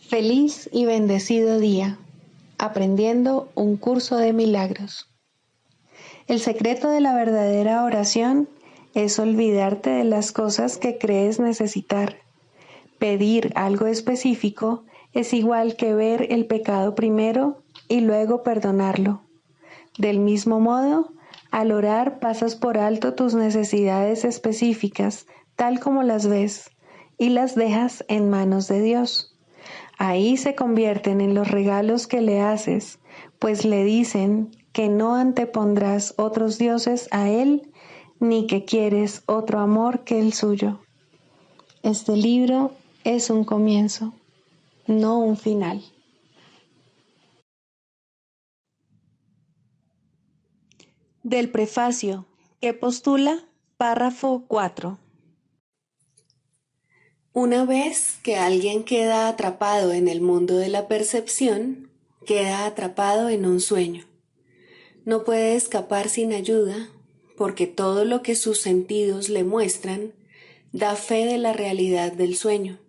Feliz y bendecido día, aprendiendo un curso de milagros. El secreto de la verdadera oración es olvidarte de las cosas que crees necesitar. Pedir algo específico es igual que ver el pecado primero y luego perdonarlo. Del mismo modo, al orar pasas por alto tus necesidades específicas, tal como las ves, y las dejas en manos de Dios. Ahí se convierten en los regalos que le haces, pues le dicen que no antepondrás otros dioses a Él, ni que quieres otro amor que el suyo. Este libro es un comienzo, no un final. Del prefacio, que postula párrafo 4. Una vez que alguien queda atrapado en el mundo de la percepción, queda atrapado en un sueño. No puede escapar sin ayuda, porque todo lo que sus sentidos le muestran da fe de la realidad del sueño.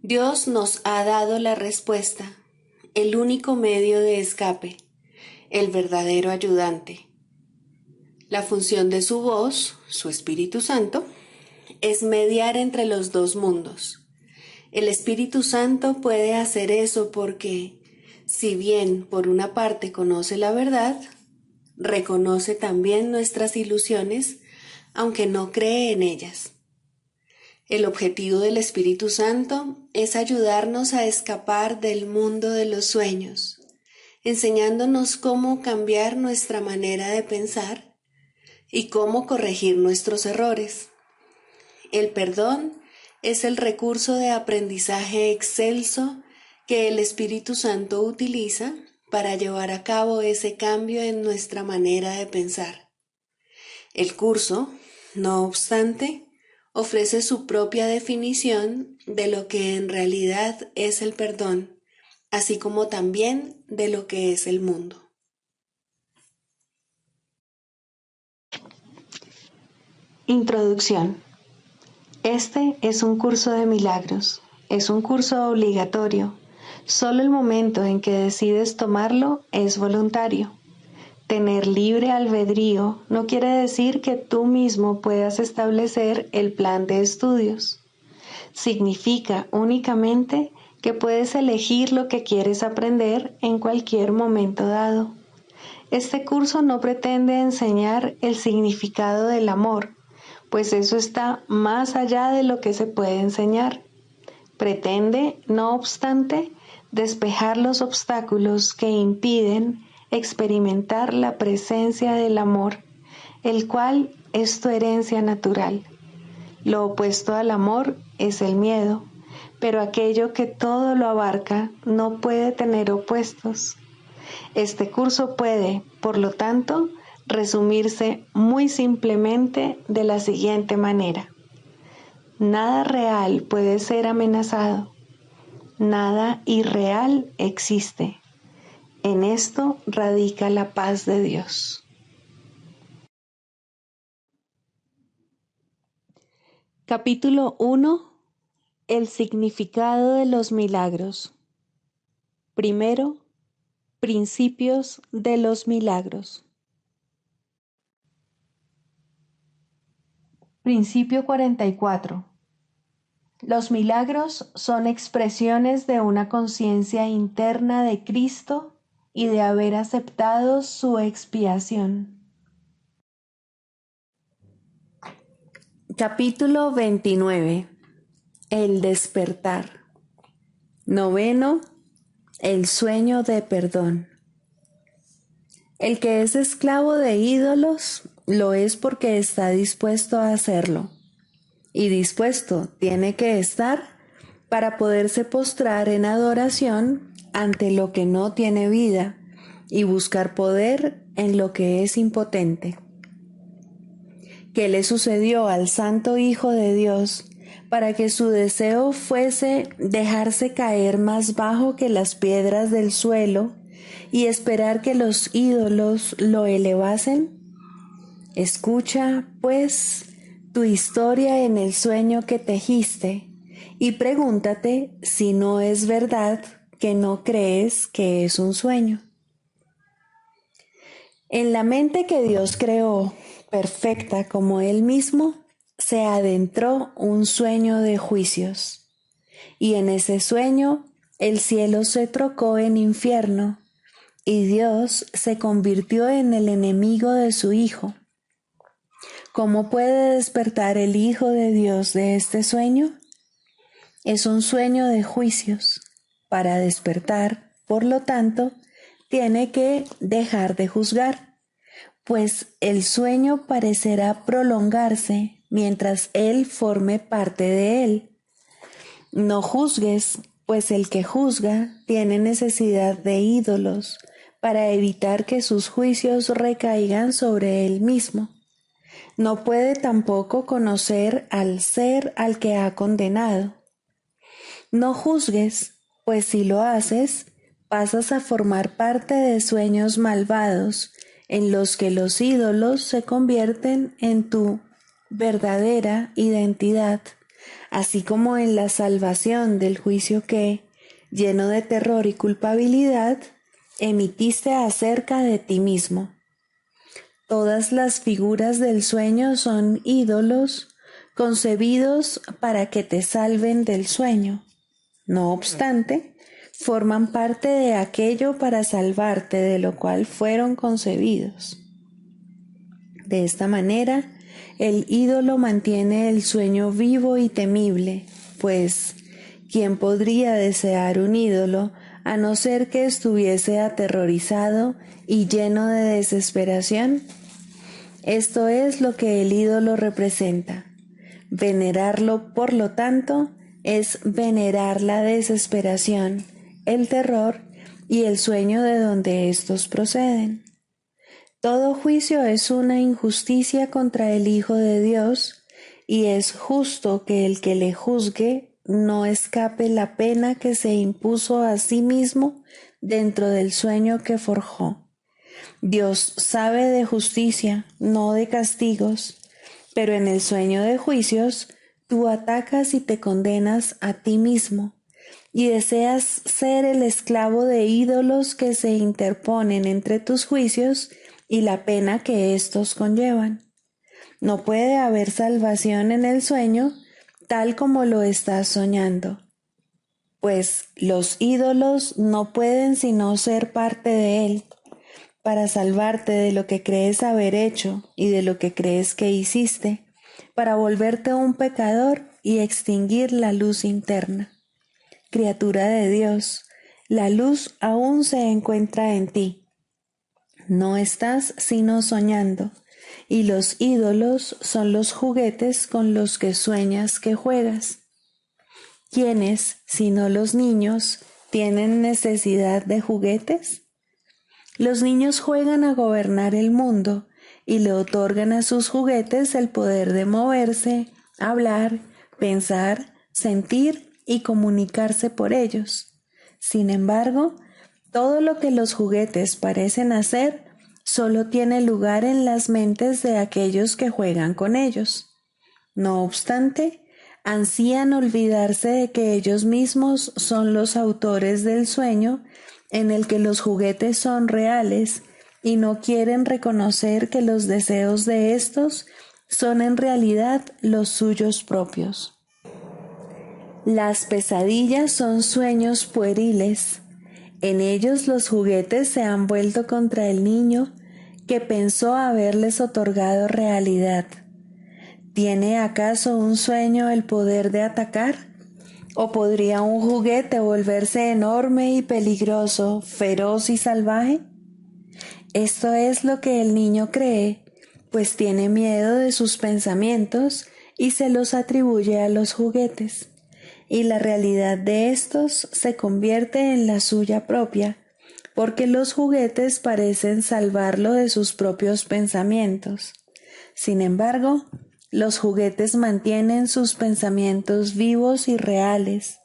Dios nos ha dado la respuesta, el único medio de escape, el verdadero ayudante. La función de su voz, su Espíritu Santo, es mediar entre los dos mundos. El Espíritu Santo puede hacer eso porque, si bien por una parte conoce la verdad, reconoce también nuestras ilusiones, aunque no cree en ellas. El objetivo del Espíritu Santo es ayudarnos a escapar del mundo de los sueños, enseñándonos cómo cambiar nuestra manera de pensar y cómo corregir nuestros errores. El perdón es el recurso de aprendizaje excelso que el Espíritu Santo utiliza para llevar a cabo ese cambio en nuestra manera de pensar. El curso, no obstante, ofrece su propia definición de lo que en realidad es el perdón, así como también de lo que es el mundo. Introducción. Este es un curso de milagros, es un curso obligatorio. Solo el momento en que decides tomarlo es voluntario. Tener libre albedrío no quiere decir que tú mismo puedas establecer el plan de estudios. Significa únicamente que puedes elegir lo que quieres aprender en cualquier momento dado. Este curso no pretende enseñar el significado del amor, pues eso está más allá de lo que se puede enseñar. Pretende, no obstante, despejar los obstáculos que impiden experimentar la presencia del amor, el cual es tu herencia natural. Lo opuesto al amor es el miedo, pero aquello que todo lo abarca no puede tener opuestos. Este curso puede, por lo tanto, resumirse muy simplemente de la siguiente manera. Nada real puede ser amenazado. Nada irreal existe. En esto radica la paz de Dios. Capítulo 1. El significado de los milagros. Primero, principios de los milagros. Principio 44. Los milagros son expresiones de una conciencia interna de Cristo y de haber aceptado su expiación. Capítulo 29. El despertar. Noveno. El sueño de perdón. El que es esclavo de ídolos lo es porque está dispuesto a hacerlo. Y dispuesto tiene que estar para poderse postrar en adoración ante lo que no tiene vida y buscar poder en lo que es impotente. ¿Qué le sucedió al Santo Hijo de Dios para que su deseo fuese dejarse caer más bajo que las piedras del suelo y esperar que los ídolos lo elevasen? Escucha, pues, tu historia en el sueño que tejiste y pregúntate si no es verdad que no crees que es un sueño. En la mente que Dios creó, perfecta como Él mismo, se adentró un sueño de juicios. Y en ese sueño el cielo se trocó en infierno y Dios se convirtió en el enemigo de su Hijo. ¿Cómo puede despertar el Hijo de Dios de este sueño? Es un sueño de juicios. Para despertar, por lo tanto, tiene que dejar de juzgar, pues el sueño parecerá prolongarse mientras él forme parte de él. No juzgues, pues el que juzga tiene necesidad de ídolos para evitar que sus juicios recaigan sobre él mismo. No puede tampoco conocer al ser al que ha condenado. No juzgues, pues si lo haces, pasas a formar parte de sueños malvados en los que los ídolos se convierten en tu verdadera identidad, así como en la salvación del juicio que, lleno de terror y culpabilidad, emitiste acerca de ti mismo. Todas las figuras del sueño son ídolos concebidos para que te salven del sueño. No obstante, forman parte de aquello para salvarte de lo cual fueron concebidos. De esta manera, el ídolo mantiene el sueño vivo y temible, pues, ¿quién podría desear un ídolo a no ser que estuviese aterrorizado y lleno de desesperación? Esto es lo que el ídolo representa. Venerarlo, por lo tanto, es venerar la desesperación, el terror y el sueño de donde éstos proceden. Todo juicio es una injusticia contra el Hijo de Dios, y es justo que el que le juzgue no escape la pena que se impuso a sí mismo dentro del sueño que forjó. Dios sabe de justicia, no de castigos, pero en el sueño de juicios tú atacas y te condenas a ti mismo, y deseas ser el esclavo de ídolos que se interponen entre tus juicios y la pena que éstos conllevan. No puede haber salvación en el sueño tal como lo estás soñando, pues los ídolos no pueden sino ser parte de él. Para salvarte de lo que crees haber hecho y de lo que crees que hiciste, para volverte un pecador y extinguir la luz interna. Criatura de Dios, la luz aún se encuentra en ti. No estás sino soñando, y los ídolos son los juguetes con los que sueñas que juegas. ¿Quiénes, sino los niños, tienen necesidad de juguetes? Los niños juegan a gobernar el mundo y le otorgan a sus juguetes el poder de moverse, hablar, pensar, sentir y comunicarse por ellos. Sin embargo, todo lo que los juguetes parecen hacer solo tiene lugar en las mentes de aquellos que juegan con ellos. No obstante, ansían olvidarse de que ellos mismos son los autores del sueño en el que los juguetes son reales y no quieren reconocer que los deseos de estos son en realidad los suyos propios. Las pesadillas son sueños pueriles. En ellos los juguetes se han vuelto contra el niño que pensó haberles otorgado realidad. ¿Tiene acaso un sueño el poder de atacar? ¿O podría un juguete volverse enorme y peligroso, feroz y salvaje? Esto es lo que el niño cree, pues tiene miedo de sus pensamientos y se los atribuye a los juguetes, y la realidad de estos se convierte en la suya propia, porque los juguetes parecen salvarlo de sus propios pensamientos. Sin embargo, los juguetes mantienen sus pensamientos vivos y reales,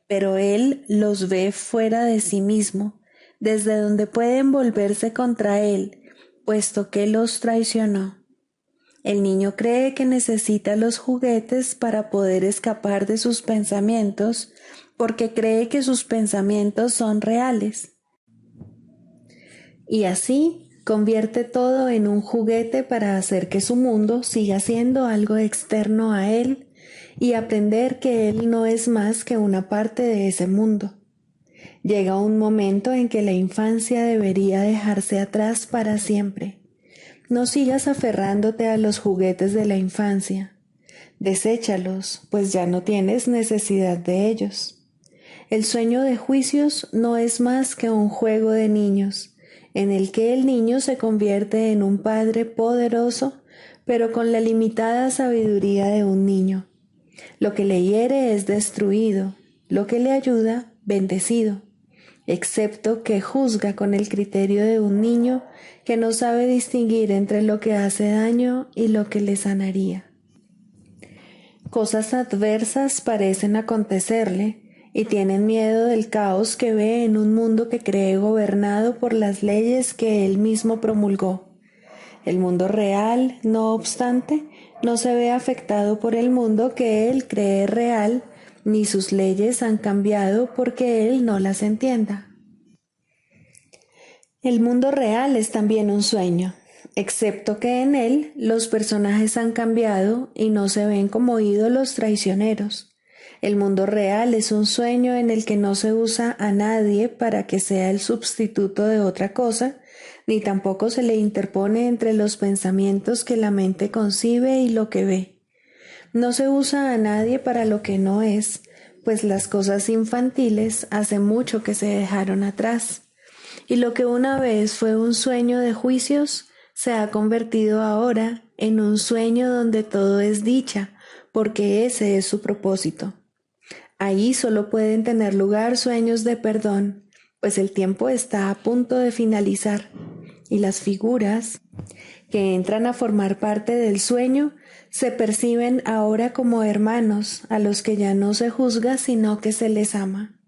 pero él los ve fuera de sí mismo, desde donde pueden volverse contra él, puesto que los traicionó. El niño cree que necesita los juguetes para poder escapar de sus pensamientos porque cree que sus pensamientos son reales. Y así convierte todo en un juguete para hacer que su mundo siga siendo algo externo a él y aprender que él no es más que una parte de ese mundo. Llega un momento en que la infancia debería dejarse atrás para siempre. No sigas aferrándote a los juguetes de la infancia. Deséchalos, pues ya no tienes necesidad de ellos. El sueño de juicios no es más que un juego de niños, en el que el niño se convierte en un padre poderoso, pero con la limitada sabiduría de un niño. Lo que le hiere es destruido, lo que le ayuda, bendecido, excepto que juzga con el criterio de un niño que no sabe distinguir entre lo que hace daño y lo que le sanaría. Cosas adversas parecen acontecerle y tienen miedo del caos que ve en un mundo que cree gobernado por las leyes que él mismo promulgó. El mundo real, no obstante, no se ve afectado por el mundo que él cree real, ni sus leyes han cambiado porque él no las entienda. El mundo real es también un sueño, excepto que en él los personajes han cambiado y no se ven como ídolos traicioneros. El mundo real es un sueño en el que no se usa a nadie para que sea el sustituto de otra cosa, ni tampoco se le interpone entre los pensamientos que la mente concibe y lo que ve. No se usa a nadie para lo que no es, pues las cosas infantiles hace mucho que se dejaron atrás, y lo que una vez fue un sueño de juicios se ha convertido ahora en un sueño donde todo es dicha, porque ese es su propósito. Ahí solo pueden tener lugar sueños de perdón, pues el tiempo está a punto de finalizar, y las figuras que entran a formar parte del sueño se perciben ahora como hermanos a los que ya no se juzga sino que se les ama.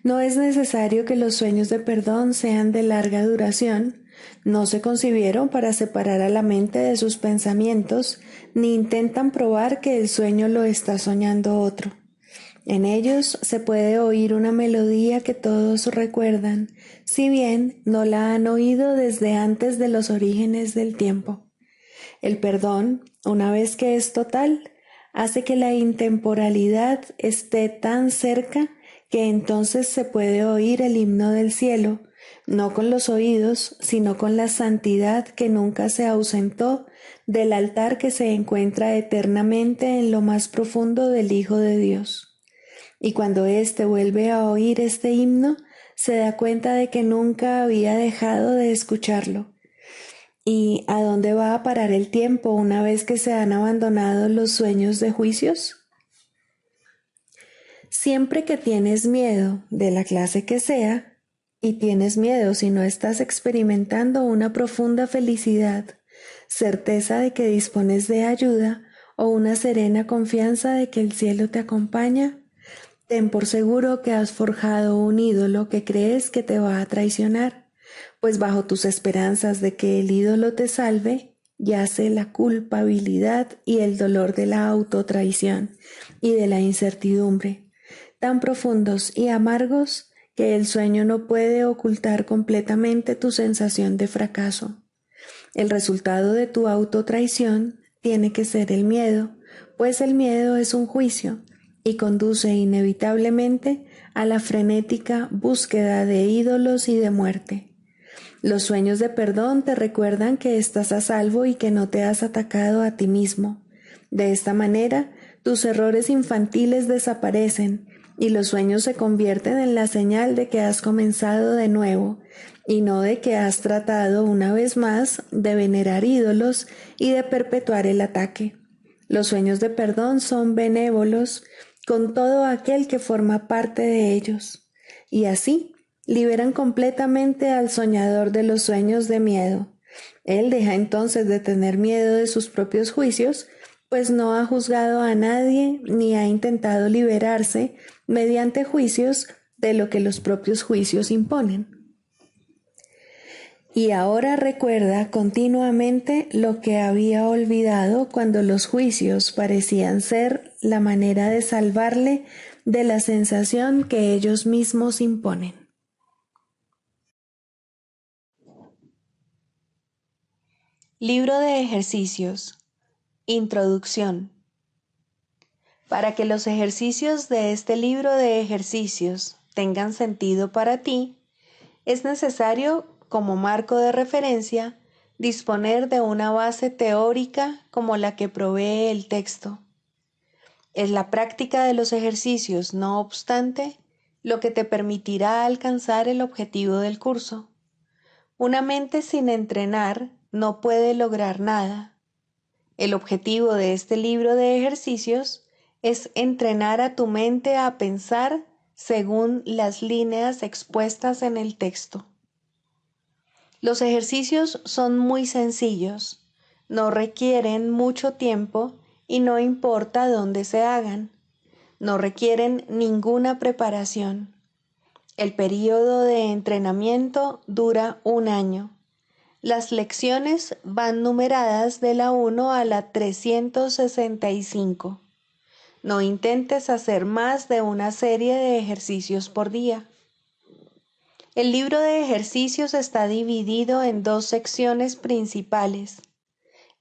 No es necesario que los sueños de perdón sean de larga duración, no se concibieron para separar a la mente de sus pensamientos, ni intentan probar que el sueño lo está soñando otro. En ellos se puede oír una melodía que todos recuerdan, si bien no la han oído desde antes de los orígenes del tiempo. El perdón, una vez que es total, hace que la intemporalidad esté tan cerca que entonces se puede oír el himno del cielo, no con los oídos, sino con la santidad que nunca se ausentó del altar que se encuentra eternamente en lo más profundo del Hijo de Dios. Y cuando éste vuelve a oír este himno, se da cuenta de que nunca había dejado de escucharlo. ¿Y a dónde va a parar el tiempo una vez que se han abandonado los sueños de juicios? Siempre que tienes miedo, de la clase que sea, y tienes miedo si no estás experimentando una profunda felicidad, certeza de que dispones de ayuda o una serena confianza de que el cielo te acompaña, ten por seguro que has forjado un ídolo que crees que te va a traicionar, pues bajo tus esperanzas de que el ídolo te salve, yace la culpabilidad y el dolor de la autotraición y de la incertidumbre, tan profundos y amargos que el sueño no puede ocultar completamente tu sensación de fracaso. El resultado de tu autotraición tiene que ser el miedo, pues el miedo es un juicio y conduce inevitablemente a la frenética búsqueda de ídolos y de muerte. Los sueños de perdón te recuerdan que estás a salvo y que no te has atacado a ti mismo. De esta manera, tus errores infantiles desaparecen y los sueños se convierten en la señal de que has comenzado de nuevo y no de que has tratado una vez más de venerar ídolos y de perpetuar el ataque. Los sueños de perdón son benévolos con todo aquel que forma parte de ellos, y así liberan completamente al soñador de los sueños de miedo. Él deja entonces de tener miedo de sus propios juicios, pues no ha juzgado a nadie ni ha intentado liberarse mediante juicios de lo que los propios juicios imponen. Y ahora recuerda continuamente lo que había olvidado cuando los juicios parecían ser la manera de salvarle de la sensación que ellos mismos imponen. Libro de ejercicios. Introducción. Para que los ejercicios de este libro de ejercicios tengan sentido para ti, es necesario, como marco de referencia, disponer de una base teórica como la que provee el texto. Es la práctica de los ejercicios, no obstante, lo que te permitirá alcanzar el objetivo del curso. Una mente sin entrenar no puede lograr nada. El objetivo de este libro de ejercicios es entrenar a tu mente a pensar según las líneas expuestas en el texto. Los ejercicios son muy sencillos, no requieren mucho tiempo y no importa dónde se hagan. No requieren ninguna preparación. El período de entrenamiento dura 1 año. Las lecciones van numeradas de la 1 a la 365. No intentes hacer más de una serie de ejercicios por día. El libro de ejercicios está dividido en 2 secciones principales.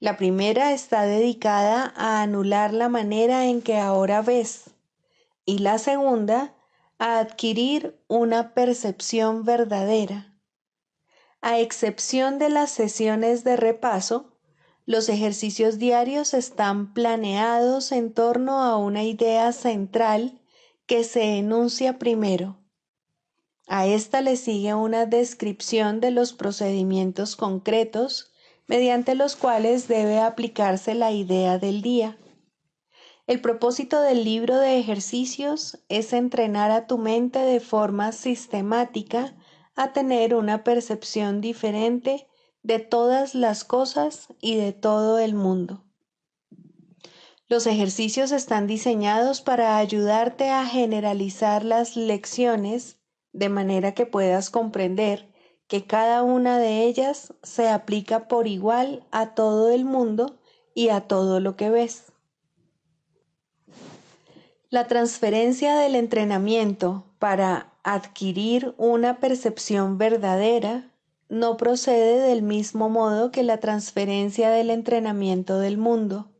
La primera está dedicada a anular la manera en que ahora ves, y la segunda a adquirir una percepción verdadera. A excepción de las sesiones de repaso, los ejercicios diarios están planeados en torno a una idea central que se enuncia primero. A esta le sigue una descripción de los procedimientos concretos mediante los cuales debe aplicarse la idea del día. El propósito del libro de ejercicios es entrenar a tu mente de forma sistemática a tener una percepción diferente de todas las cosas y de todo el mundo. Los ejercicios están diseñados para ayudarte a generalizar las lecciones de manera que puedas comprender que cada una de ellas se aplica por igual a todo el mundo y a todo lo que ves. La transferencia del entrenamiento para adquirir una percepción verdadera no procede del mismo modo que la transferencia del entrenamiento del mundo.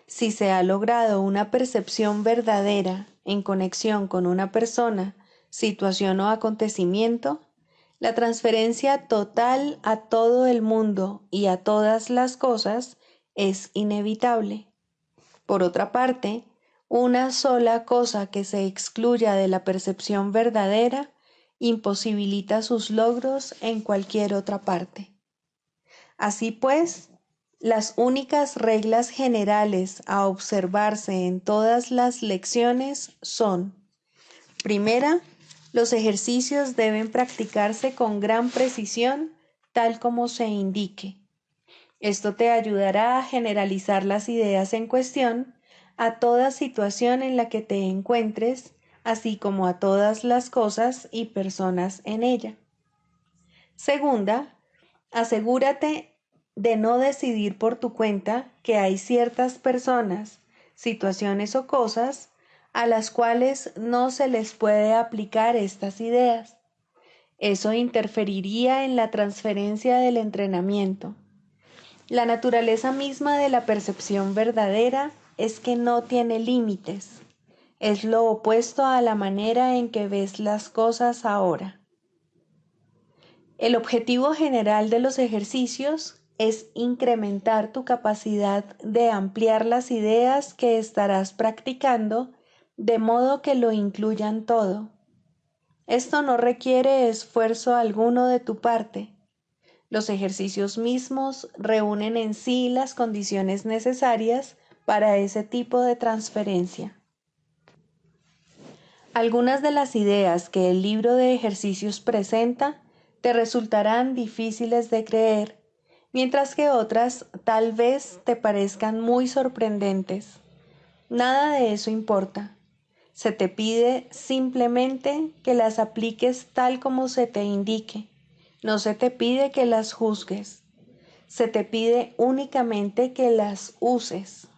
Si se ha logrado una percepción verdadera en conexión con una persona, situación o acontecimiento, la transferencia total a todo el mundo y a todas las cosas es inevitable. Por otra parte, una sola cosa que se excluya de la percepción verdadera imposibilita sus logros en cualquier otra parte. Así pues, las únicas reglas generales a observarse en todas las lecciones son: primera, los ejercicios deben practicarse con gran precisión, tal como se indique. Esto te ayudará a generalizar las ideas en cuestión a toda situación en la que te encuentres, así como a todas las cosas y personas en ella. Segunda, asegúrate de no decidir por tu cuenta que hay ciertas personas, situaciones o cosas a las cuales no se les puede aplicar estas ideas. Eso interferiría en la transferencia del entrenamiento. La naturaleza misma de la percepción verdadera es que no tiene límites. Es lo opuesto a la manera en que ves las cosas ahora. El objetivo general de los ejercicios es incrementar tu capacidad de ampliar las ideas que estarás practicando de modo que lo incluyan todo. Esto no requiere esfuerzo alguno de tu parte. Los ejercicios mismos reúnen en sí las condiciones necesarias para ese tipo de transferencia. Algunas de las ideas que el libro de ejercicios presenta te resultarán difíciles de creer, mientras que otras tal vez te parezcan muy sorprendentes. Nada de eso importa. Se te pide simplemente que las apliques tal como se te indique, No se te pide que las juzgues, se te pide únicamente que las uses.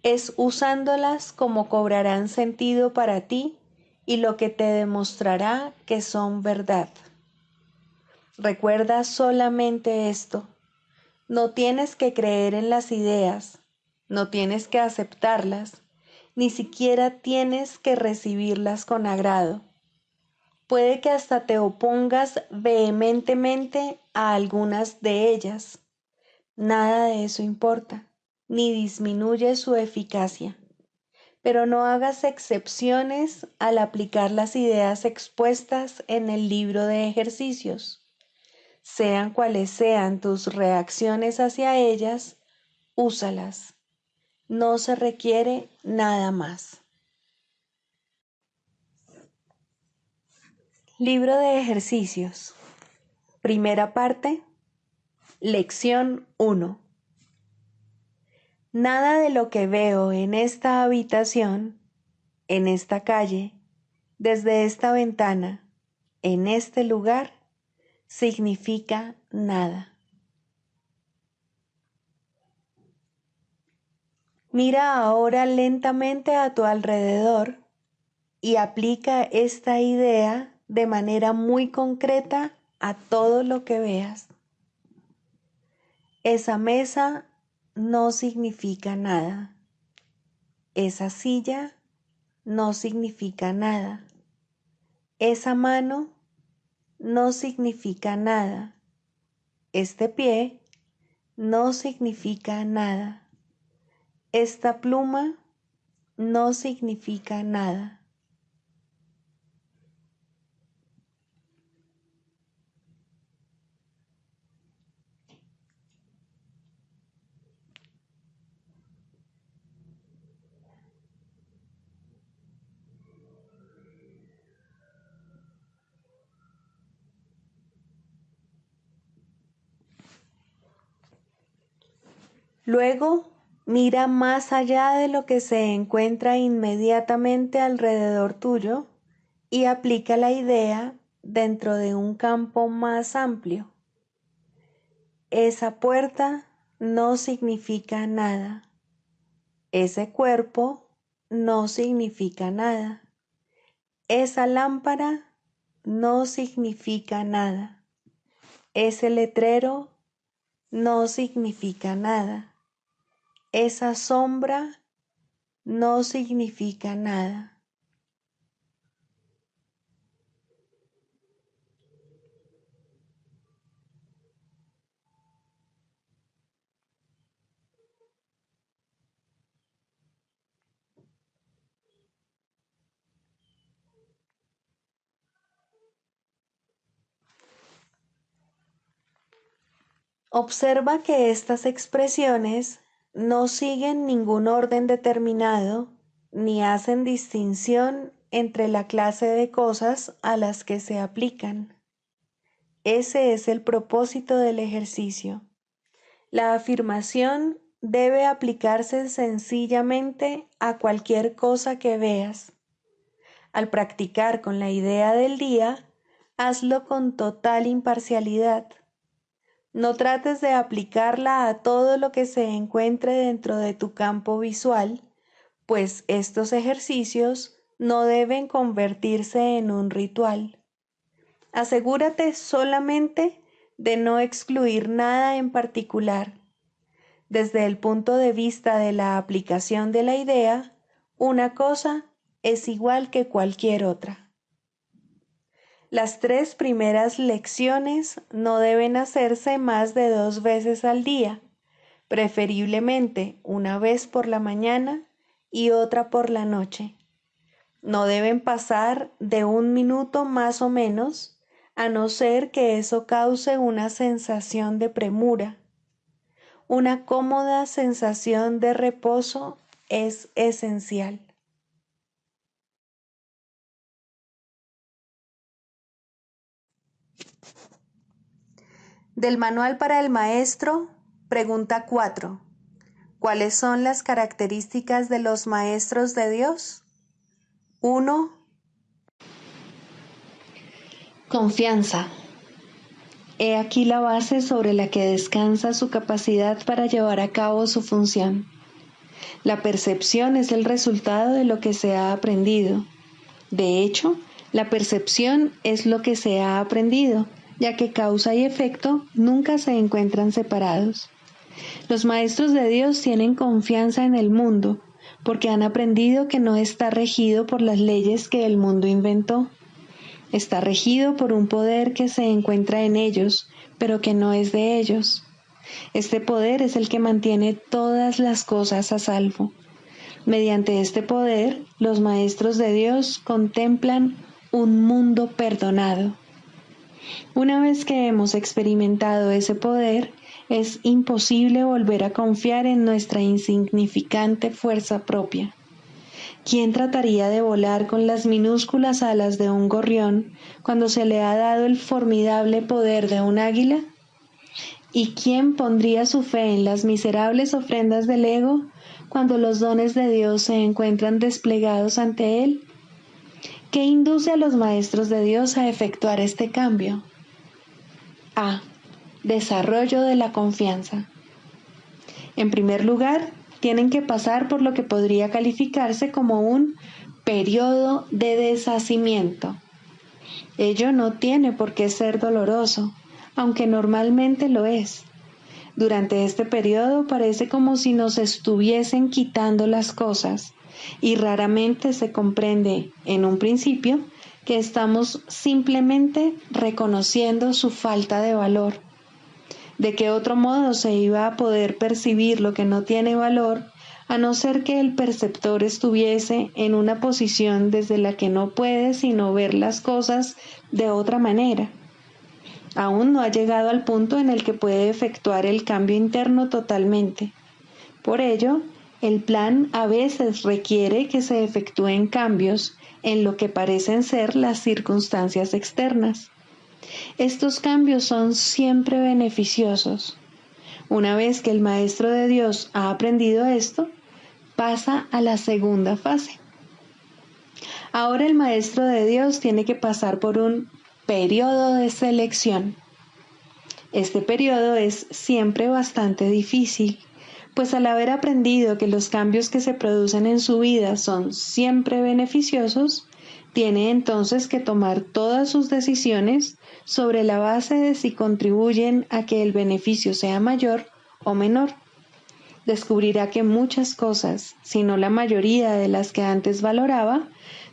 Es usándolas como cobrarán sentido para ti y lo que te demostrará que son verdad. Recuerda solamente esto. No tienes que creer en las ideas, no tienes que aceptarlas, ni siquiera tienes que recibirlas con agrado. Puede que hasta te opongas vehementemente a algunas de ellas. Nada de eso importa, ni disminuye su eficacia. Pero no hagas excepciones al aplicar las ideas expuestas en el libro de ejercicios. Sean cuales sean tus reacciones hacia ellas, úsalas. No se requiere nada más. Libro de ejercicios. Primera parte. Lección 1. Nada de lo que veo en esta habitación, en esta calle, desde esta ventana, en este lugar, significa nada. Mira ahora lentamente a tu alrededor y aplica esta idea de manera muy concreta a todo lo que veas. Esa mesa no significa nada. Esa silla no significa nada. Esa mano no significa nada. Este pie no significa nada. Esta pluma no significa nada. Luego, mira más allá de lo que se encuentra inmediatamente alrededor tuyo y aplica la idea dentro de un campo más amplio. Esa puerta no significa nada. Ese cuerpo no significa nada. Esa lámpara no significa nada. Ese letrero no significa nada. Esa sombra no significa nada. Observa que estas expresiones no siguen ningún orden determinado ni hacen distinción entre la clase de cosas a las que se aplican. Ese es el propósito del ejercicio. La afirmación debe aplicarse sencillamente a cualquier cosa que veas. Al practicar con la idea del día, hazlo con total imparcialidad. No trates de aplicarla a todo lo que se encuentre dentro de tu campo visual, pues estos ejercicios no deben convertirse en un ritual. Asegúrate solamente de no excluir nada en particular. Desde el punto de vista de la aplicación de la idea, una cosa es igual que cualquier otra. Las 3 primeras lecciones no deben hacerse más de 2 veces al día, preferiblemente una vez por la mañana y otra por la noche. No deben pasar de 1 minuto más o menos, a no ser que eso cause una sensación de premura. Una cómoda sensación de reposo es esencial. Del Manual para el Maestro, pregunta 4. ¿Cuáles son las características de los maestros de Dios? 1. Confianza. He aquí la base sobre la que descansa su capacidad para llevar a cabo su función. La percepción es el resultado de lo que se ha aprendido. De hecho, la percepción es lo que se ha aprendido, ya que causa y efecto nunca se encuentran separados. Los maestros de Dios tienen confianza en el mundo, porque han aprendido que no está regido por las leyes que el mundo inventó. Está regido por un poder que se encuentra en ellos, pero que no es de ellos. Este poder es el que mantiene todas las cosas a salvo. Mediante este poder, los maestros de Dios contemplan un mundo perdonado. Una vez que hemos experimentado ese poder, es imposible volver a confiar en nuestra insignificante fuerza propia. ¿Quién trataría de volar con las minúsculas alas de un gorrión cuando se le ha dado el formidable poder de un águila? ¿Y quién pondría su fe en las miserables ofrendas del ego cuando los dones de Dios se encuentran desplegados ante él? ¿Qué induce a los maestros de Dios a efectuar este cambio? A. Desarrollo de la confianza. En primer lugar, tienen que pasar por lo que podría calificarse como un periodo de deshacimiento. Ello no tiene por qué ser doloroso, aunque normalmente lo es. Durante este periodo parece como si nos estuviesen quitando las cosas, y raramente se comprende, en un principio, que estamos simplemente reconociendo su falta de valor. ¿De qué otro modo se iba a poder percibir lo que no tiene valor, a no ser que el perceptor estuviese en una posición desde la que no puede sino ver las cosas de otra manera? Aún no ha llegado al punto en el que puede efectuar el cambio interno totalmente. Por ello, el plan a veces requiere que se efectúen cambios en lo que parecen ser las circunstancias externas. Estos cambios son siempre beneficiosos. Una vez que el Maestro de Dios ha aprendido esto, pasa a la segunda fase. Ahora el Maestro de Dios tiene que pasar por un periodo de selección. Este periodo es siempre bastante difícil, pues al haber aprendido que los cambios que se producen en su vida son siempre beneficiosos, tiene entonces que tomar todas sus decisiones sobre la base de si contribuyen a que el beneficio sea mayor o menor. Descubrirá que muchas cosas, si no la mayoría de las que antes valoraba,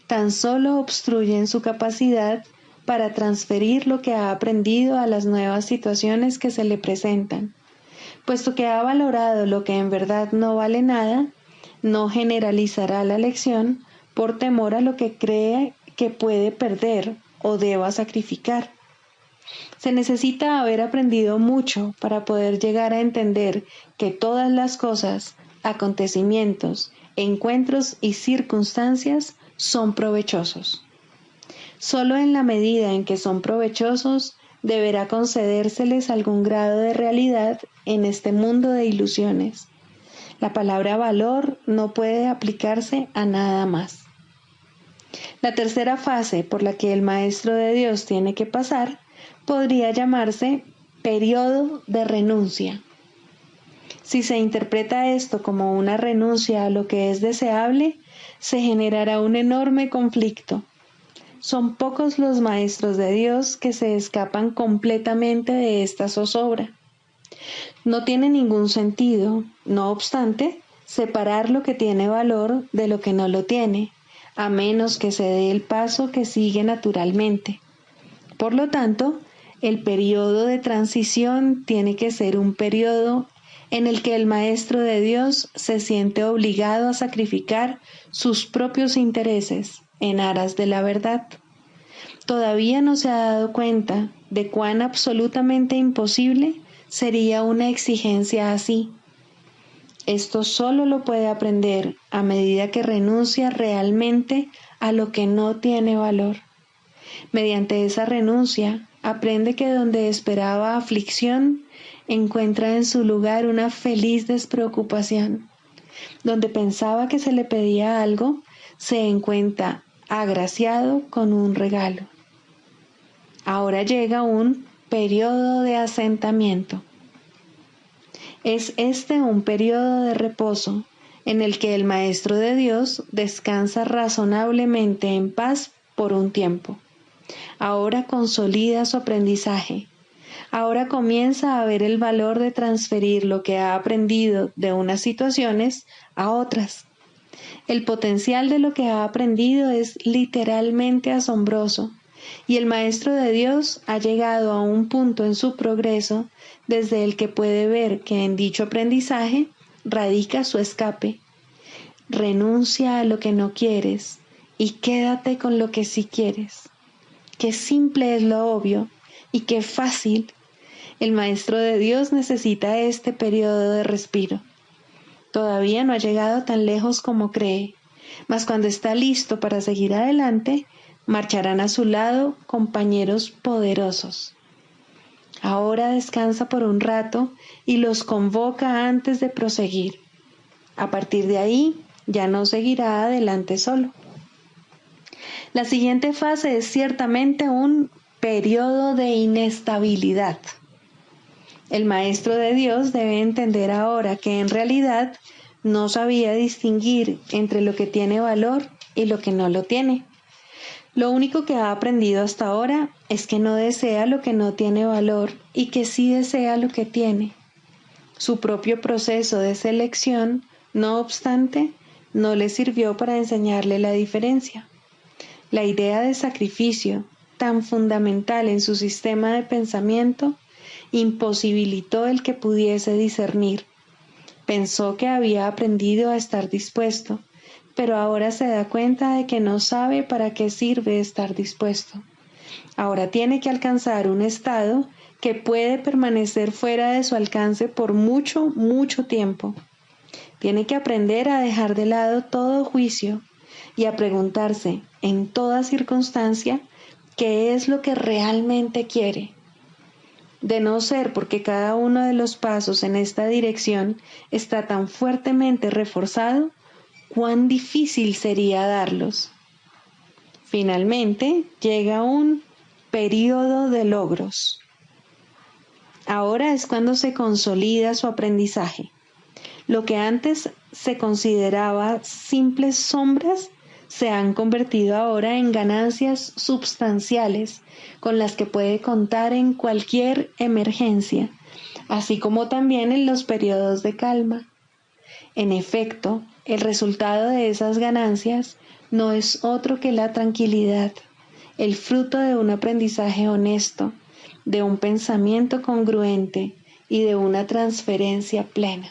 tan solo obstruyen su capacidad para transferir lo que ha aprendido a las nuevas situaciones que se le presentan. Puesto que ha valorado lo que en verdad no vale nada, no generalizará la lección por temor a lo que cree que puede perder o deba sacrificar. Se necesita haber aprendido mucho para poder llegar a entender que todas las cosas, acontecimientos, encuentros y circunstancias son provechosos. Solo en la medida en que son provechosos, deberá concedérseles algún grado de realidad en este mundo de ilusiones. La palabra valor no puede aplicarse a nada más. La tercera fase por la que el Maestro de Dios tiene que pasar podría llamarse periodo de renuncia. Si se interpreta esto como una renuncia a lo que es deseable, se generará un enorme conflicto. Son pocos los maestros de Dios que se escapan completamente de esta zozobra. No tiene ningún sentido, no obstante, separar lo que tiene valor de lo que no lo tiene, a menos que se dé el paso que sigue naturalmente. Por lo tanto, el periodo de transición tiene que ser un periodo en el que el Maestro de Dios se siente obligado a sacrificar sus propios intereses en aras de la verdad. Todavía no se ha dado cuenta de cuán absolutamente imposible sería una exigencia así. Esto solo lo puede aprender a medida que renuncia realmente a lo que no tiene valor. Mediante esa renuncia, aprende que donde esperaba aflicción, encuentra en su lugar una feliz despreocupación. Donde pensaba que se le pedía algo, se encuentra agraciado con un regalo. Ahora llega un periodo de asentamiento. Es este un periodo de reposo en el que el Maestro de Dios descansa razonablemente en paz por un tiempo. Ahora consolida su aprendizaje. Ahora comienza a ver el valor de transferir lo que ha aprendido de unas situaciones a otras. El potencial de lo que ha aprendido es literalmente asombroso, y el Maestro de Dios ha llegado a un punto en su progreso desde el que puede ver que en dicho aprendizaje radica su escape. Renuncia a lo que no quieres y quédate con lo que sí quieres. Qué simple es lo obvio y qué fácil. El Maestro de Dios necesita este periodo de respiro. Todavía no ha llegado tan lejos como cree, mas cuando está listo para seguir adelante, marcharán a su lado compañeros poderosos. Ahora descansa por un rato y los convoca antes de proseguir. A partir de ahí, ya no seguirá adelante solo. La siguiente fase es ciertamente un periodo de inestabilidad. El Maestro de Dios debe entender ahora que en realidad no sabía distinguir entre lo que tiene valor y lo que no lo tiene. Lo único que ha aprendido hasta ahora es que no desea lo que no tiene valor y que sí desea lo que tiene. Su propio proceso de selección, no obstante, no le sirvió para enseñarle la diferencia. La idea de sacrificio, tan fundamental en su sistema de pensamiento, imposibilitó el que pudiese discernir. Pensó que había aprendido a estar dispuesto, pero ahora se da cuenta de que no sabe para qué sirve estar dispuesto. Ahora tiene que alcanzar un estado que puede permanecer fuera de su alcance por mucho, mucho tiempo. Tiene que aprender a dejar de lado todo juicio y a preguntarse, en toda circunstancia, qué es lo que realmente quiere. De no ser porque cada uno de los pasos en esta dirección está tan fuertemente reforzado, cuán difícil sería darlos. Finalmente, llega un periodo de logros. Ahora es cuando se consolida su aprendizaje. Lo que antes se consideraba simples sombras se han convertido ahora en ganancias substanciales con las que puede contar en cualquier emergencia, así como también en los periodos de calma. En efecto, el resultado de esas ganancias no es otro que la tranquilidad, el fruto de un aprendizaje honesto, de un pensamiento congruente y de una transferencia plena.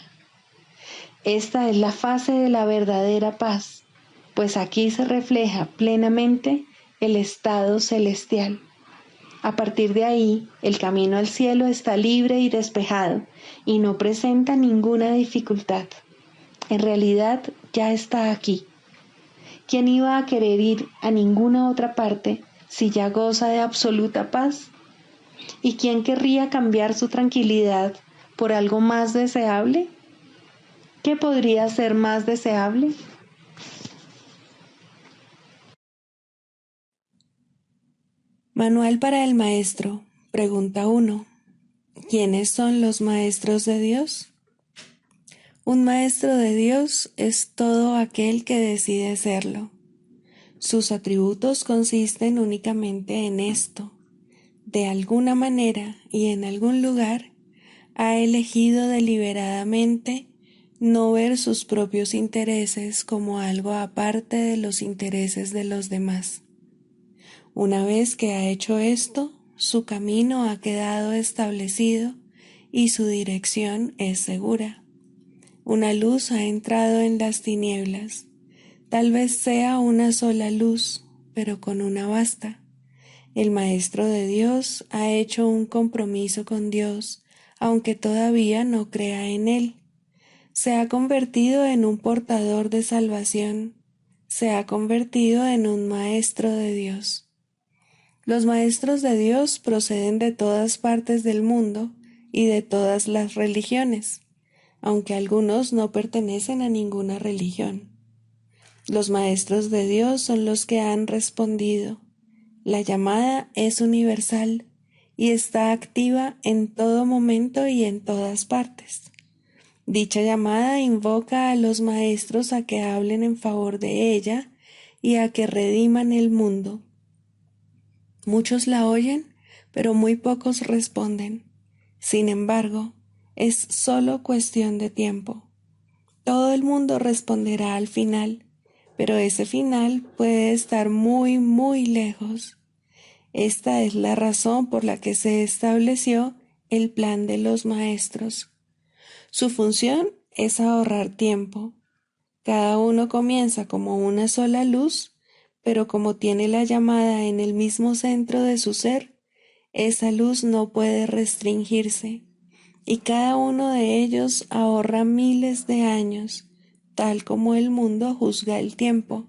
Esta es la fase de la verdadera paz, pues aquí se refleja plenamente el estado celestial. A partir de ahí, el camino al cielo está libre y despejado y no presenta ninguna dificultad. En realidad, ya está aquí. ¿Quién iba a querer ir a ninguna otra parte si ya goza de absoluta paz? ¿Y quién querría cambiar su tranquilidad por algo más deseable? ¿Qué podría ser más deseable? Manual para el maestro. Pregunta 1. ¿Quiénes son los maestros de Dios? Un maestro de Dios es todo aquel que decide serlo. Sus atributos consisten únicamente en esto. De alguna manera y en algún lugar, ha elegido deliberadamente no ver sus propios intereses como algo aparte de los intereses de los demás. Una vez que ha hecho esto, su camino ha quedado establecido y su dirección es segura. Una luz ha entrado en las tinieblas. Tal vez sea una sola luz, pero con una basta. El Maestro de Dios ha hecho un compromiso con Dios, aunque todavía no crea en Él. Se ha convertido en un portador de salvación. Se ha convertido en un Maestro de Dios. Los Maestros de Dios proceden de todas partes del mundo y de todas las religiones, aunque algunos no pertenecen a ninguna religión. Los Maestros de Dios son los que han respondido. La llamada es universal y está activa en todo momento y en todas partes. Dicha llamada invoca a los maestros a que hablen en favor de ella y a que rediman el mundo. Muchos la oyen, pero muy pocos responden. Sin embargo, es solo cuestión de tiempo. Todo el mundo responderá al final, pero ese final puede estar muy, muy lejos. Esta es la razón por la que se estableció el plan de los maestros. Su función es ahorrar tiempo. Cada uno comienza como una sola luz, pero como tiene la llamada en el mismo centro de su ser, esa luz no puede restringirse, y cada uno de ellos ahorra miles de años, tal como el mundo juzga el tiempo.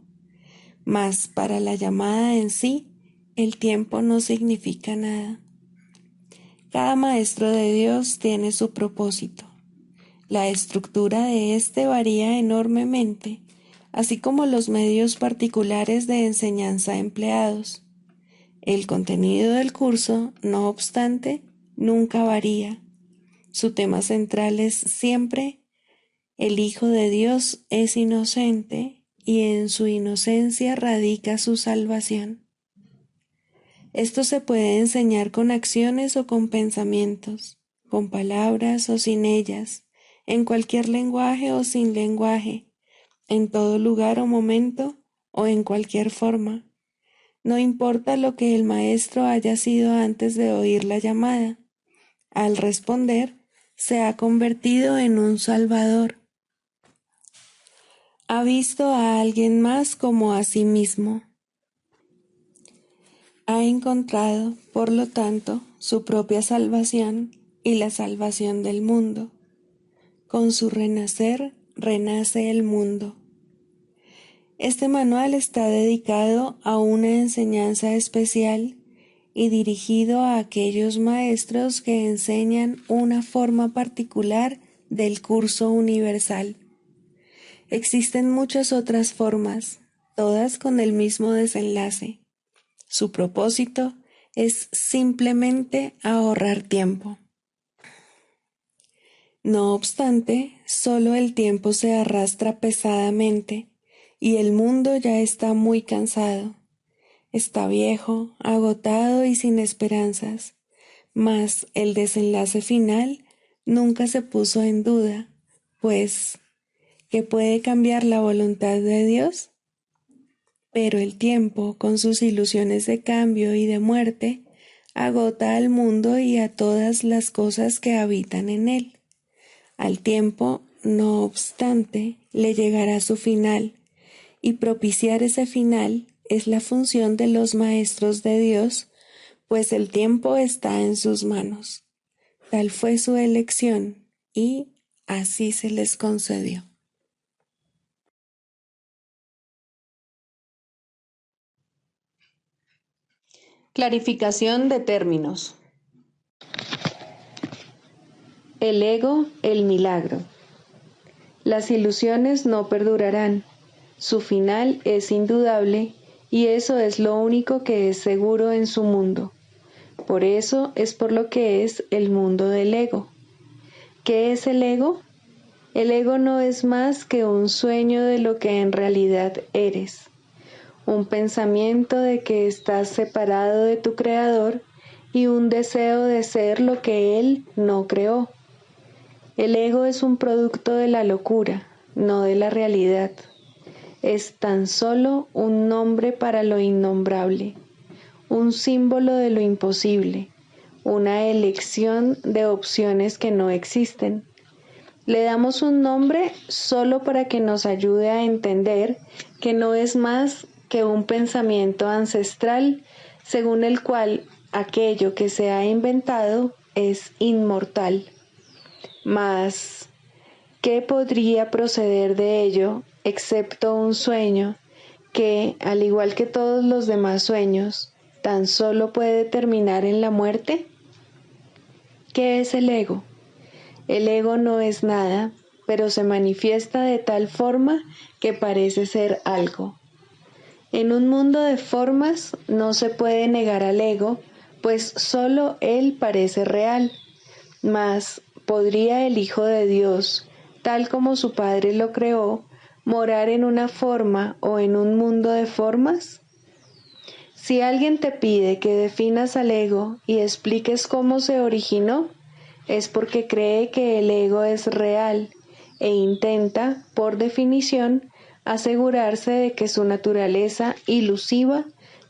Mas para la llamada en sí, el tiempo no significa nada. Cada maestro de Dios tiene su propósito. La estructura de éste varía enormemente, así como los medios particulares de enseñanza empleados. El contenido del curso, no obstante, nunca varía. Su tema central es siempre: el Hijo de Dios es inocente y en su inocencia radica su salvación. Esto se puede enseñar con acciones o con pensamientos, con palabras o sin ellas, en cualquier lenguaje o sin lenguaje, en todo lugar o momento o en cualquier forma. No importa lo que el maestro haya sido antes de oír la llamada. Al responder, se ha convertido en un salvador. Ha visto a alguien más como a sí mismo. Ha encontrado, por lo tanto, su propia salvación y la salvación del mundo. Con su renacer, renace el mundo. Este manual está dedicado a una enseñanza especial y dirigido a aquellos maestros que enseñan una forma particular del curso universal. Existen muchas otras formas, todas con el mismo desenlace. Su propósito es simplemente ahorrar tiempo. No obstante, solo el tiempo se arrastra pesadamente y el mundo ya está muy cansado. Está viejo, agotado y sin esperanzas, mas el desenlace final nunca se puso en duda, pues, ¿qué puede cambiar la voluntad de Dios? Pero el tiempo, con sus ilusiones de cambio y de muerte, agota al mundo y a todas las cosas que habitan en él. Al tiempo, no obstante, le llegará su final, y propiciar ese final es la función de los maestros de Dios, pues el tiempo está en sus manos. Tal fue su elección, y así se les concedió. Clarificación de términos. El ego, el milagro. Las ilusiones no perdurarán. Su final es indudable y eso es lo único que es seguro en su mundo. Por eso es por lo que es el mundo del ego. ¿Qué es el ego? El ego no es más que un sueño de lo que en realidad eres. Un pensamiento de que estás separado de tu creador y un deseo de ser lo que él no creó. El ego es un producto de la locura, no de la realidad. Es tan solo un nombre para lo innombrable, un símbolo de lo imposible, una elección de opciones que no existen. Le damos un nombre solo para que nos ayude a entender que no es más que un pensamiento ancestral según el cual aquello que se ha inventado es inmortal. Mas, ¿qué podría proceder de ello excepto un sueño que, al igual que todos los demás sueños, tan solo puede terminar en la muerte? ¿Qué es el ego? El ego no es nada, pero se manifiesta de tal forma que parece ser algo. En un mundo de formas no se puede negar al ego, pues solo Él parece real. Mas, ¿podría el Hijo de Dios, tal como su Padre lo creó, morar en una forma o en un mundo de formas? Si alguien te pide que definas al ego y expliques cómo se originó, es porque cree que el ego es real e intenta, por definición, asegurarse de que su naturaleza ilusiva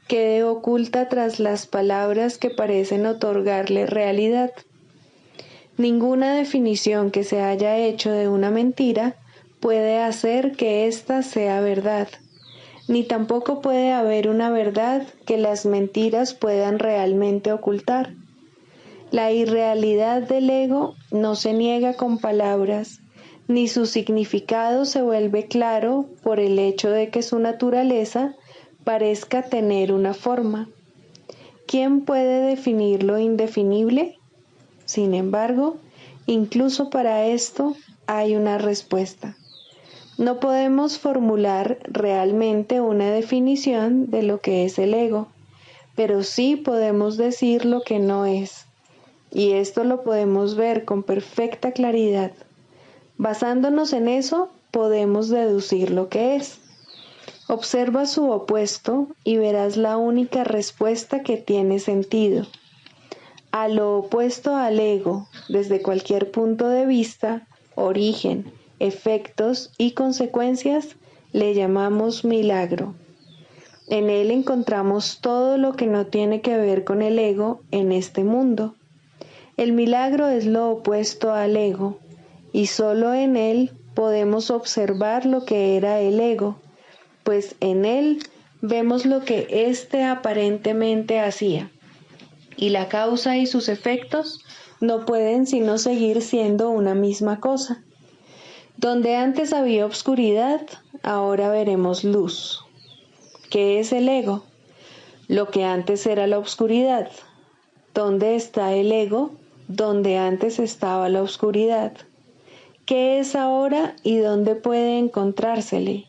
quede oculta tras las palabras que parecen otorgarle realidad. Ninguna definición que se haya hecho de una mentira puede hacer que ésta sea verdad, ni tampoco puede haber una verdad que las mentiras puedan realmente ocultar. La irrealidad del ego no se niega con palabras, ni su significado se vuelve claro por el hecho de que su naturaleza parezca tener una forma. ¿Quién puede definir lo indefinible? Sin embargo, incluso para esto hay una respuesta. No podemos formular realmente una definición de lo que es el ego, pero sí podemos decir lo que no es. Y esto lo podemos ver con perfecta claridad. Basándonos en eso, podemos deducir lo que es. Observa su opuesto y verás la única respuesta que tiene sentido. A lo opuesto al ego, desde cualquier punto de vista, origen, efectos y consecuencias, le llamamos milagro. En él encontramos todo lo que no tiene que ver con el ego en este mundo. El milagro es lo opuesto al ego, y solo en él podemos observar lo que era el ego, pues en él vemos lo que éste aparentemente hacía, y la causa y sus efectos no pueden sino seguir siendo una misma cosa. Donde antes había obscuridad, ahora veremos luz. ¿Qué es el ego? Lo que antes era la obscuridad. ¿Dónde está el ego? Donde antes estaba la oscuridad. ¿Qué es ahora y dónde puede encontrársele?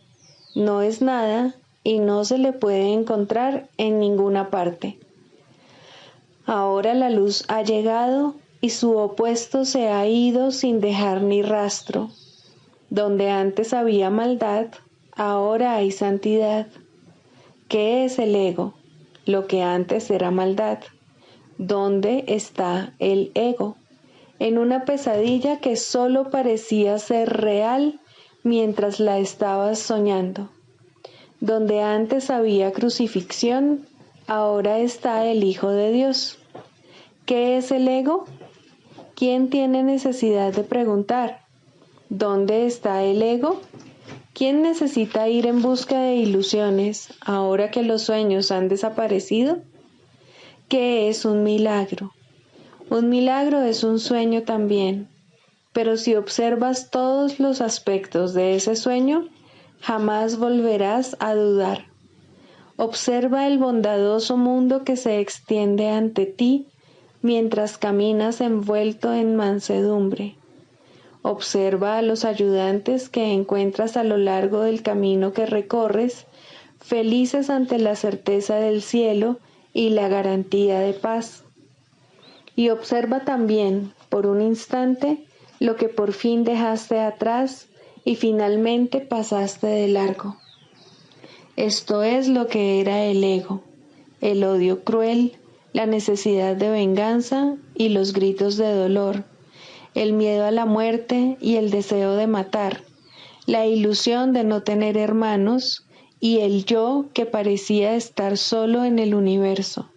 No es nada y no se le puede encontrar en ninguna parte. Ahora la luz ha llegado y su opuesto se ha ido sin dejar ni rastro. Donde antes había maldad, ahora hay santidad. ¿Qué es el ego? Lo que antes era maldad. ¿Dónde está el ego? En una pesadilla que solo parecía ser real mientras la estabas soñando. Donde antes había crucifixión, ahora está el Hijo de Dios. ¿Qué es el ego? ¿Quién tiene necesidad de preguntar? ¿Dónde está el ego? ¿Quién necesita ir en busca de ilusiones ahora que los sueños han desaparecido? ¿Qué es un milagro? Un milagro es un sueño también, pero si observas todos los aspectos de ese sueño, jamás volverás a dudar. Observa el bondadoso mundo que se extiende ante ti mientras caminas envuelto en mansedumbre. Observa a los ayudantes que encuentras a lo largo del camino que recorres, felices ante la certeza del cielo y la garantía de paz. Y observa también, por un instante, lo que por fin dejaste atrás y finalmente pasaste de largo. Esto es lo que era el ego, el odio cruel, la necesidad de venganza y los gritos de dolor, el miedo a la muerte y el deseo de matar, la ilusión de no tener hermanos y el yo que parecía estar solo en el universo.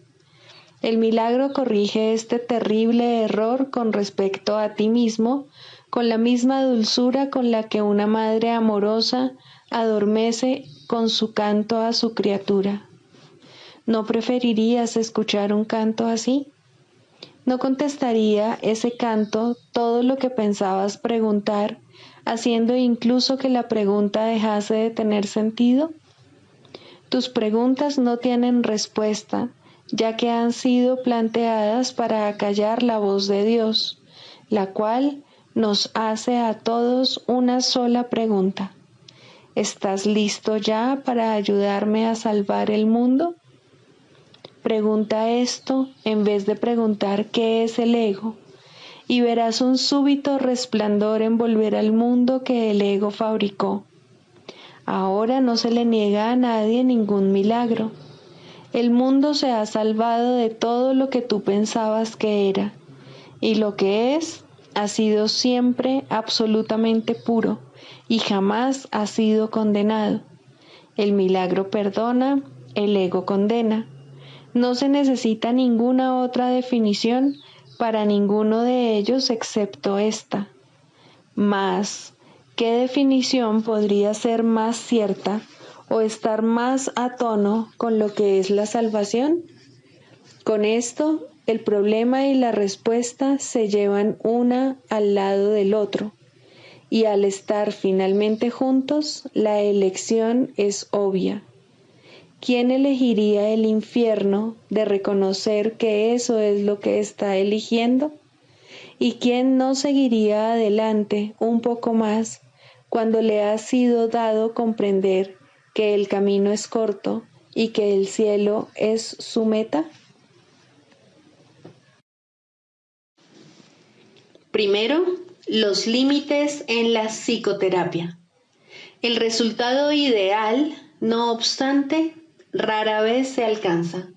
El milagro corrige este terrible error con respecto a ti mismo, con la misma dulzura con la que una madre amorosa adormece con su canto a su criatura. ¿No preferirías escuchar un canto así? ¿No contestaría ese canto todo lo que pensabas preguntar, haciendo incluso que la pregunta dejase de tener sentido? Tus preguntas no tienen respuesta, ya que han sido planteadas para acallar la voz de Dios, la cual nos hace a todos una sola pregunta. ¿Estás listo ya para ayudarme a salvar el mundo? pregunta esto en vez de preguntar qué es el ego, y verás un súbito resplandor envolver al mundo que el ego fabricó. Ahora no se le niega a nadie ningún milagro. El mundo se ha salvado de todo lo que tú pensabas que era, y lo que es ha sido siempre absolutamente puro y jamás ha sido condenado. El milagro perdona, el ego condena. No se necesita ninguna otra definición para ninguno de ellos excepto esta. Mas, ¿qué definición podría ser más cierta o estar más a tono con lo que es la salvación? Con esto, el problema y la respuesta se llevan una al lado del otro, y al estar finalmente juntos, la elección es obvia. ¿Quién elegiría el infierno de reconocer que eso es lo que está eligiendo? ¿Y quién no seguiría adelante un poco más cuando le ha sido dado comprender que el camino es corto y que el cielo es su meta? Primero, los límites en la psicoterapia. El resultado ideal, no obstante, rara vez se alcanza.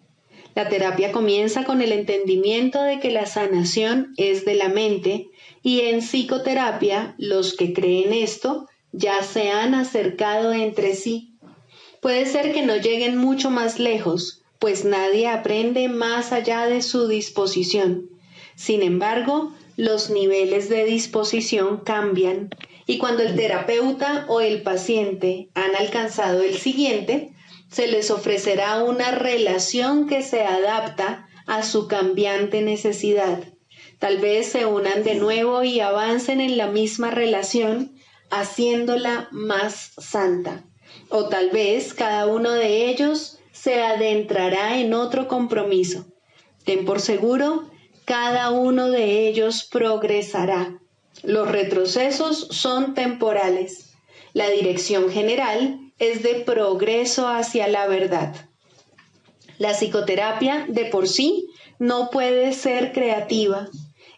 La terapia comienza con el entendimiento de que la sanación es de la mente, y en psicoterapia los que creen esto ya se han acercado entre sí. Puede ser que no lleguen mucho más lejos, pues nadie aprende más allá de su disposición. Sin embargo, los niveles de disposición cambian, y cuando el terapeuta o el paciente han alcanzado el siguiente, se les ofrecerá una relación que se adapta a su cambiante necesidad. Tal vez se unan de nuevo y avancen en la misma relación, haciéndola más santa. O tal vez cada uno de ellos se adentrará en otro compromiso. Ten por seguro, cada uno de ellos progresará. Los retrocesos son temporales. La dirección general es de progreso hacia la verdad. La psicoterapia de por sí no puede ser creativa.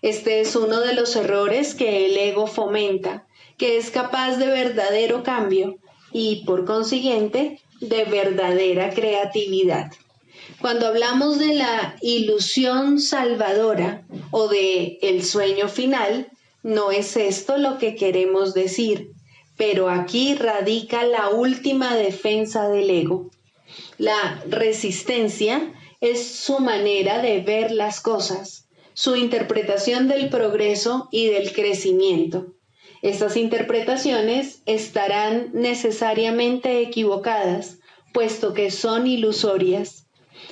Este es uno de los errores que el ego fomenta, que es capaz de verdadero cambio y, por consiguiente, de verdadera creatividad. Cuando hablamos de la ilusión salvadora o de el sueño final, no es esto lo que queremos decir, pero aquí radica la última defensa del ego. La resistencia es su manera de ver las cosas, su interpretación del progreso y del crecimiento. Estas interpretaciones estarán necesariamente equivocadas, puesto que son ilusorias.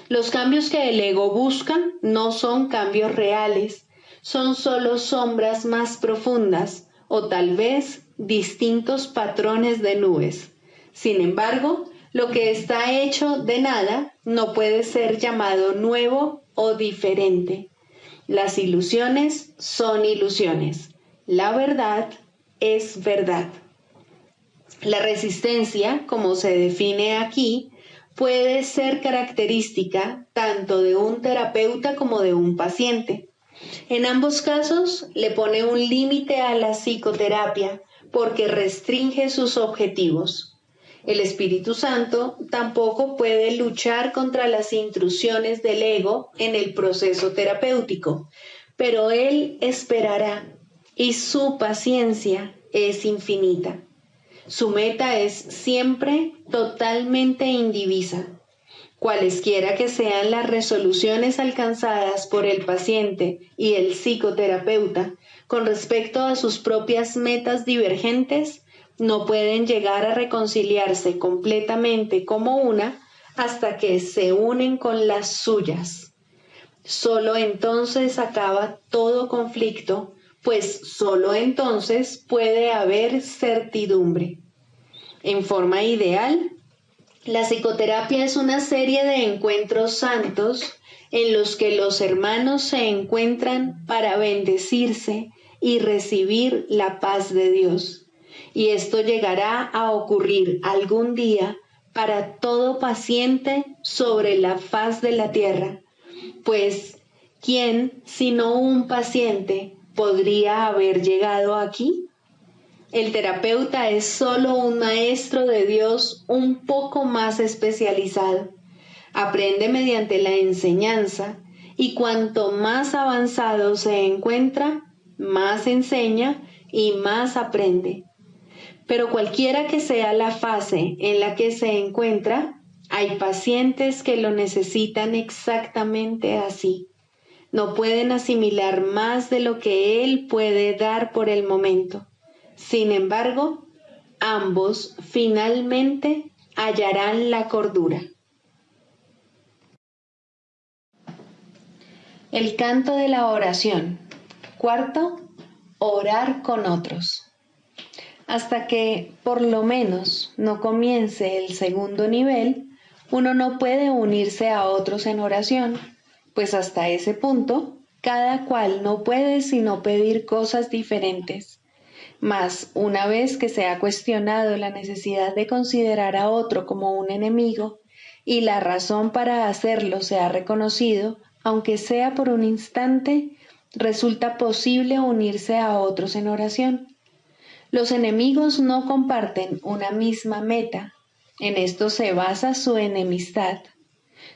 Los cambios que el ego busca no son cambios reales, son solo sombras más profundas o tal vez distintos patrones de nubes. Sin embargo, lo que está hecho de nada no puede ser llamado nuevo o diferente. Las ilusiones son ilusiones. La verdad es verdad. La resistencia, como se define aquí, puede ser característica tanto de un terapeuta como de un paciente. En ambos casos, le pone un límite a la psicoterapia porque restringe sus objetivos. El Espíritu Santo tampoco puede luchar contra las intrusiones del ego en el proceso terapéutico, pero Él esperará y su paciencia es infinita. Su meta es siempre totalmente indivisa. Cualesquiera que sean las resoluciones alcanzadas por el paciente y el psicoterapeuta con respecto a sus propias metas divergentes, no pueden llegar a reconciliarse completamente como una hasta que se unen con las suyas. Solo entonces acaba todo conflicto, pues solo entonces puede haber certidumbre. En forma ideal, la psicoterapia es una serie de encuentros santos en los que los hermanos se encuentran para bendecirse y recibir la paz de Dios. Y esto llegará a ocurrir algún día para todo paciente sobre la faz de la tierra, pues ¿quién, sino un paciente, podría haber llegado aquí? El terapeuta es solo un maestro de Dios un poco más especializado. Aprende mediante la enseñanza y cuanto más avanzado se encuentra, más enseña y más aprende. Pero cualquiera que sea la fase en la que se encuentra, hay pacientes que lo necesitan exactamente así. No pueden asimilar más de lo que él puede dar por el momento. Sin embargo, ambos finalmente hallarán la cordura. El canto de la oración. Cuarto, orar con otros. Hasta que, por lo menos, no comience el segundo nivel, uno no puede unirse a otros en oración, pues hasta ese punto, cada cual no puede sino pedir cosas diferentes. Mas, una vez que se ha cuestionado la necesidad de considerar a otro como un enemigo, y la razón para hacerlo se ha reconocido, aunque sea por un instante, resulta posible unirse a otros en oración. Los enemigos no comparten una misma meta. En esto se basa su enemistad.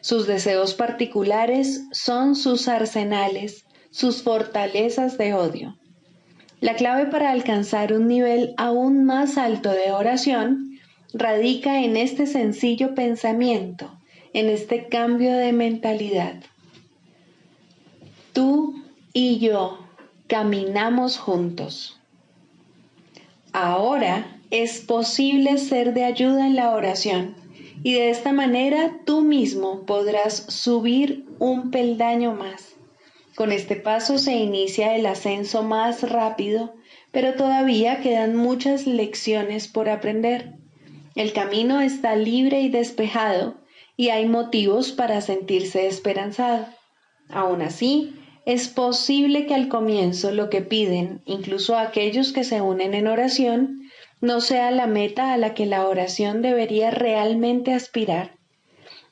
Sus deseos particulares son sus arsenales, sus fortalezas de odio. La clave para alcanzar un nivel aún más alto de oración radica en este sencillo pensamiento, en este cambio de mentalidad. Tú y yo caminamos juntos. Ahora es posible ser de ayuda en la oración y de esta manera tú mismo podrás subir un peldaño más. Con este paso se inicia el ascenso más rápido, pero todavía quedan muchas lecciones por aprender. El camino está libre y despejado y hay motivos para sentirse esperanzado. Aún así, es posible que al comienzo lo que piden, incluso aquellos que se unen en oración, no sea la meta a la que la oración debería realmente aspirar.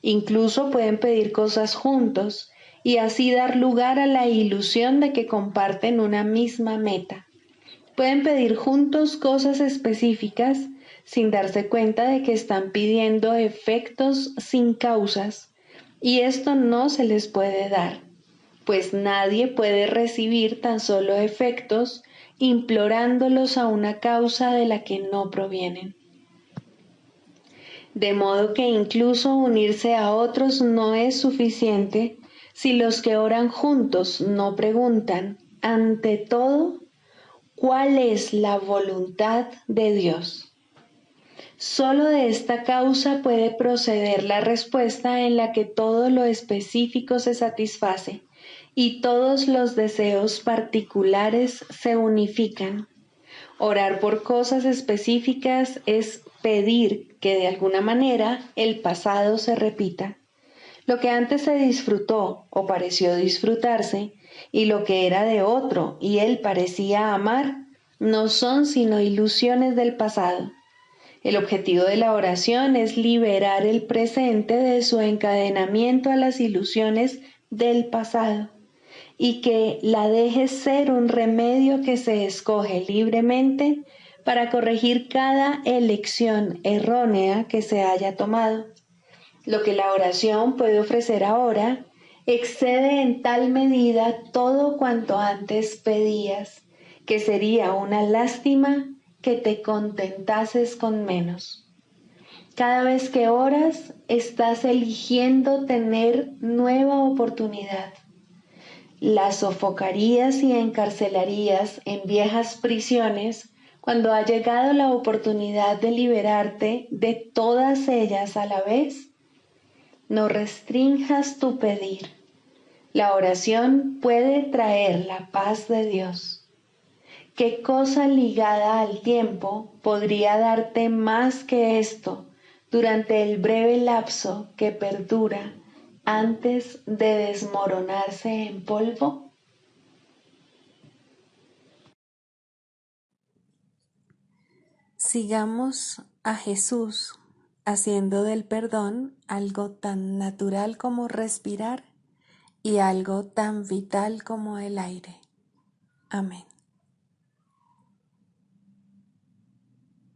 Incluso pueden pedir cosas juntos y así dar lugar a la ilusión de que comparten una misma meta. Pueden pedir juntos cosas específicas sin darse cuenta de que están pidiendo efectos sin causas, y esto no se les puede dar, pues nadie puede recibir tan solo efectos implorándolos a una causa de la que no provienen. De modo que incluso unirse a otros no es suficiente si los que oran juntos no preguntan, ante todo, ¿cuál es la voluntad de Dios? Solo de esta causa puede proceder la respuesta en la que todo lo específico se satisface y todos los deseos particulares se unifican. Orar por cosas específicas es pedir que de alguna manera el pasado se repita. Lo que antes se disfrutó o pareció disfrutarse y lo que era de otro y él parecía amar, no son sino ilusiones del pasado. El objetivo de la oración es liberar el presente de su encadenamiento a las ilusiones del pasado y que la deje ser un remedio que se escoge libremente para corregir cada elección errónea que se haya tomado. Lo que la oración puede ofrecer ahora excede en tal medida todo cuanto antes pedías, que sería una lástima que te contentases con menos. Cada vez que oras, estás eligiendo tener nueva oportunidad. La sofocarías y encarcelarías en viejas prisiones cuando ha llegado la oportunidad de liberarte de todas ellas a la vez. No restrinjas tu pedir. La oración puede traer la paz de Dios. ¿Qué cosa ligada al tiempo podría darte más que esto durante el breve lapso que perdura antes de desmoronarse en polvo? Sigamos a Jesús haciendo del perdón algo tan natural como respirar y algo tan vital como el aire. Amén.